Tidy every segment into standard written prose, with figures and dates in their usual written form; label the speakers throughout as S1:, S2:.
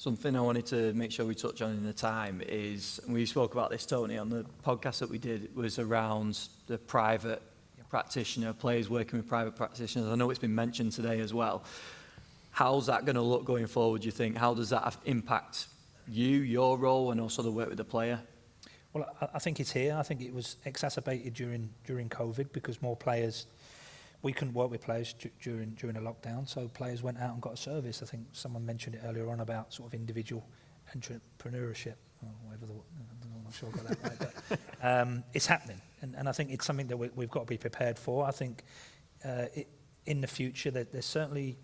S1: Something I wanted to make sure we touch on in the time is, and we spoke about this, Tony, on the podcast that we did, was around the private practitioner, players working with private practitioners. I know it's been mentioned today as well. How's that going to look going forward, do you think? How does that impact you, your role, and also the work with the player?
S2: Well, I think it's here. I think it was exacerbated during COVID because more players, we couldn't work with players during a lockdown, so players went out and got a service. I think someone mentioned it earlier on about sort of individual entrepreneurship, or whatever I'm not sure I got that right, but it's happening, and I think it's something that we've got to be prepared for. I think in the future there's certainly,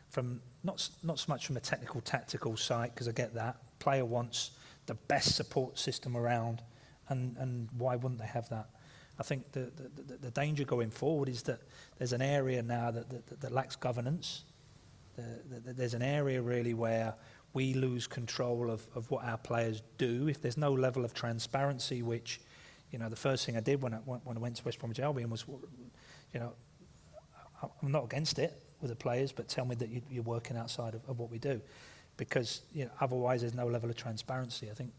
S2: from not so much from a technical tactical side, because I get that player wants the best support system around, and why wouldn't they have that? I think the danger going forward is that there's an area now that lacks governance. There's an area really where we lose control of what our players do. If there's no level of transparency, which, you know, the first thing I did when I went to West Bromwich Albion was, you know, I'm not against it with the players, but tell me that you're working outside of what we do, because, you know, otherwise there's no level of transparency. I think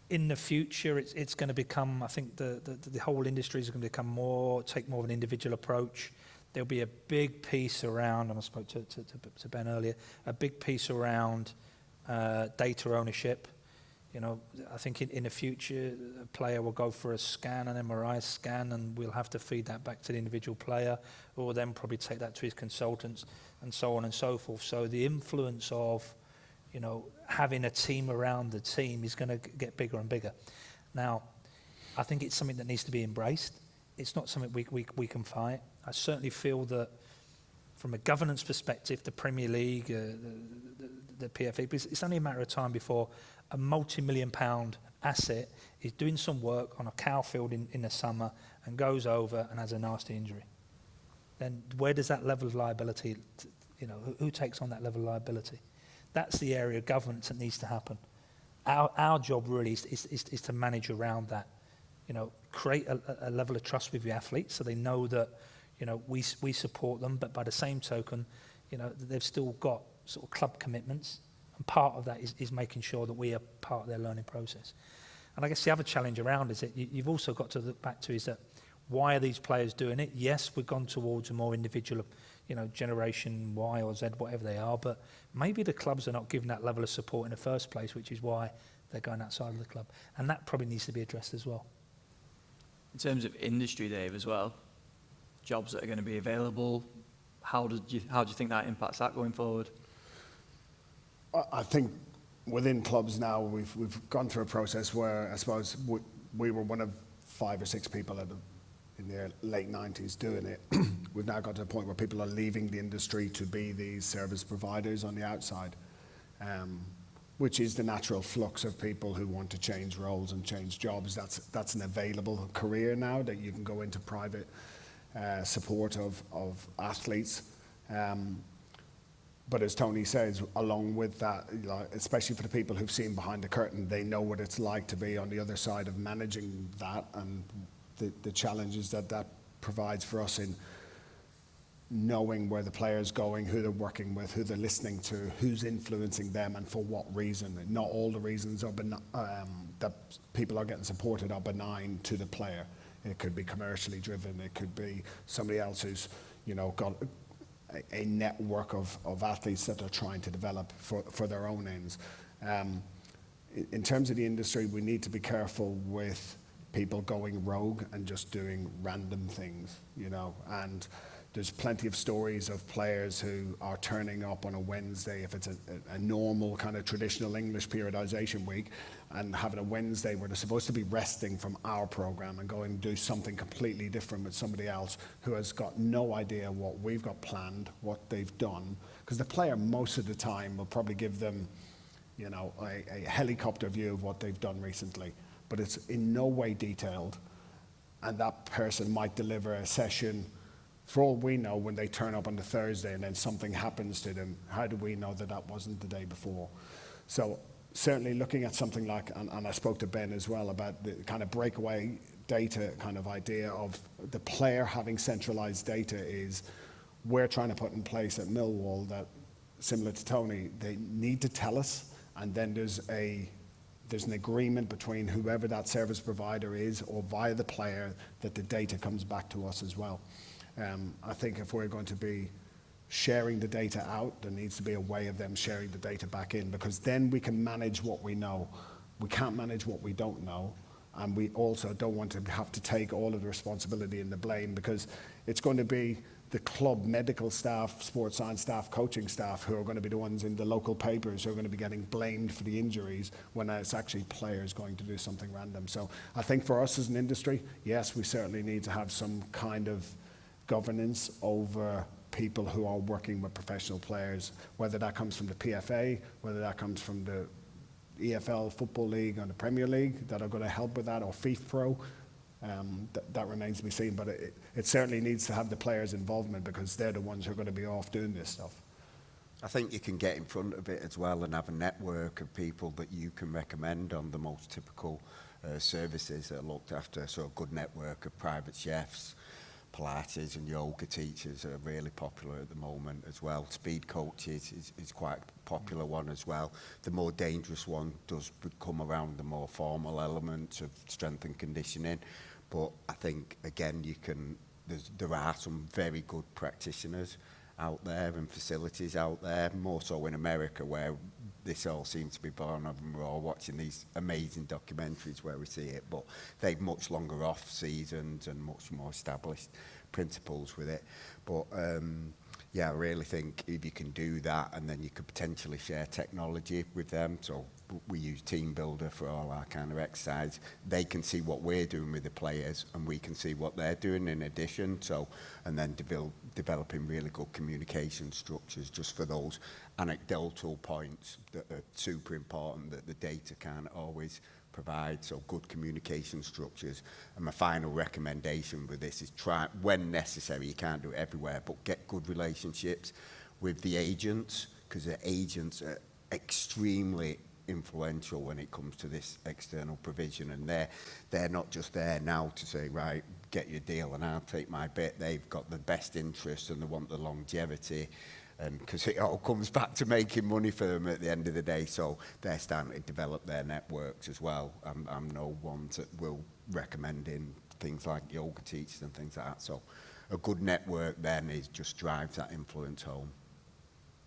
S2: in the future, it's going to become, I think the whole industry is going to become take more of an individual approach. There'll be a big piece around, and I spoke to Ben earlier, a big piece around data ownership. You know, I think in the future, a player will go for a scan, an MRI scan, and we'll have to feed that back to the individual player, or then probably take that to his consultants, and so on and so forth. So the influence of, you know, having a team around the team is going to get bigger and bigger. Now, I think it's something that needs to be embraced. It's not something we can fight. I certainly feel that from a governance perspective, the Premier League, the PFA, it's only a matter of time before a multi-million-pound asset is doing some work on a cow field in the summer and goes over and has a nasty injury. Then where does that level of liability, you know, who takes on that level of liability? That's the area of governance that needs to happen. Our job really is to manage around that. You know, create a level of trust with the athletes so they know that, you know, we support them, but by the same token, you know, they've still got sort of club commitments, and part of that is making sure that we are part of their learning process. And I guess the other challenge around is that you've also got to look back to is that why are these players doing it? Yes, we've gone towards a more individual, you know, generation Y or Z, whatever they are, but maybe the clubs are not giving that level of support in the first place, which is why they're going outside of the club. And that probably needs to be addressed as well.
S1: In terms of industry, Dave, as well, jobs that are going to be available, how do you think that impacts that going forward?
S3: I think within clubs now, we've gone through a process where I suppose we were one of 5 or 6 people in their late 90s doing it. We've now got to a point where people are leaving the industry to be these service providers on the outside, which is the natural flux of people who want to change roles and change jobs. That's an available career now, that you can go into private support of athletes. But as Tony says, along with that, you know, especially for the people who've seen behind the curtain, they know what it's like to be on the other side of managing that, and the challenges that provides for us in knowing where the player's going, who they're working with, who they're listening to, who's influencing them, and for what reason. Not all the reasons are that people are getting supported are benign to the player. It could be commercially driven. It could be somebody else who's, you know, got a network of athletes that they're trying to develop for their own ends. In terms of the industry, we need to be careful with people going rogue and just doing random things, you know, and there's plenty of stories of players who are turning up on a Wednesday, if it's a normal kind of traditional English periodization week, and having a Wednesday where they're supposed to be resting from our program and going and do something completely different with somebody else who has got no idea what we've got planned, what they've done, because the player most of the time will probably give them, you know, a helicopter view of what they've done recently, but it's in no way detailed, and that person might deliver a session. For all we know, when they turn up on the Thursday and then something happens to them, how do we know that that wasn't the day before? So certainly looking at something like, and I spoke to Ben as well about the kind of breakaway data kind of idea of the player having centralized data, is we're trying to put in place at Millwall that, similar to Tony, they need to tell us, and then there's an agreement between whoever that service provider is or via the player that the data comes back to us as well. I think if we're going to be sharing the data out, there needs to be a way of them sharing the data back in, because then we can manage what we know. We can't manage what we don't know, and we also don't want to have to take all of the responsibility and the blame, because it's going to be the club medical staff, sports science staff, coaching staff who are going to be the ones in the local papers who are going to be getting blamed for the injuries when it's actually players going to do something random. So I think for us as an industry, yes, we certainly need to have some kind of governance over people who are working with professional players, whether that comes from the PFA, whether that comes from the EFL Football League and the Premier League that are going to help with that, or FIFPro. That remains to be seen, but it certainly needs to have the players' involvement, because they're the ones who are going to be off doing this stuff.
S4: I think you can get in front of it as well and have a network of people that you can recommend on the most typical services that are looked after. So a good network of private chefs, Pilates and yoga teachers are really popular at the moment as well. Speed coaches is quite a popular one as well. The more dangerous one does come around the more formal elements of strength and conditioning. But I think, again, there are some very good practitioners out there and facilities out there, more so in America, where this all seems to be born of, and we're all watching these amazing documentaries where we see it, but they've much longer off seasons and much more established principles with it. But yeah, I really think if you can do that, and then you could potentially share technology with them. So we use Team Builder for all our kind of exercise. They can see what we're doing with the players, and we can see what they're doing in addition. So, and then developing really good communication structures just for those anecdotal points that are super important that the data can't always provide. So good communication structures. And my final recommendation with this is try, when necessary, you can't do it everywhere, but get good relationships with the agents, because the agents are extremely influential when it comes to this external provision, and they're not just there now to say, right, get your deal and I'll take my bit. They've got the best interest and they want the longevity, and because it all comes back to making money for them at the end of the day. So they're starting to develop their networks as well. I'm no one that will recommend in things like yoga teachers and things like that. So a good network then just drives that influence home.